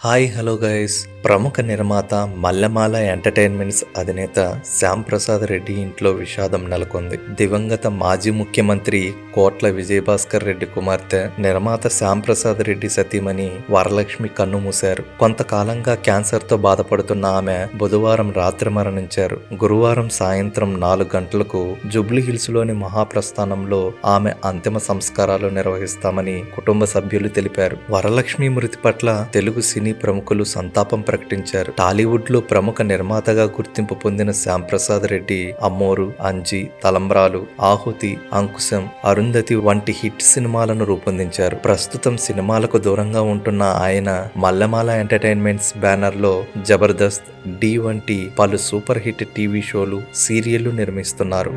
Hi hello guys. ప్రముఖ నిర్మాత Mallemala entertainments అధినేత శ్యామ్ ప్రసాద్ రెడ్డి ఇంట్లో విషాదం నెలకొంది. దివంగత మాజీ ముఖ్యమంత్రి కోట్ల విజయభాస్కర్ రెడ్డి కుమార్తె నిర్మాత శ్యామ్ ప్రసాద్ రెడ్డి సతీమణి వరలక్ష్మి కన్నుమూశారు. కొంతకాలంగా క్యాన్సర్తో బాధపడుతున్న ఆమె బుధవారం రాత్రి మరణించారు. గురువారం సాయంత్రం 4 గంటలకు జూబ్లీహిల్స్లోని మహాప్రస్థానంలో ఆమె అంతిమ సంస్కారాలు నిర్వహిస్తామని కుటుంబ సభ్యులు తెలిపారు. వరలక్ష్మి మృతి పట్ల తెలుగు సినీ ప్రముఖులు సంతాపం ప్రకటించారు. టాలీవుడ్ లో ప్రముఖ నిర్మాతగా గుర్తింపు పొందిన శ్యామ్ ప్రసాద్ రెడ్డి అమ్మోరు, అంజి, తలంబ్రాలు, ఆహుతి, అంకుశం, అరుంధతి వంటి హిట్ సినిమాలను రూపొందించారు. ప్రస్తుతం సినిమాలకు దూరంగా ఉంటున్న ఆయన మల్లెమాల ఎంటర్టైన్మెంట్స్ బ్యానర్ లో జబర్దస్త్, డి వంటి పలు సూపర్ హిట్ టీవీ షోలు, సీరియళ్లు నిర్మిస్తున్నారు.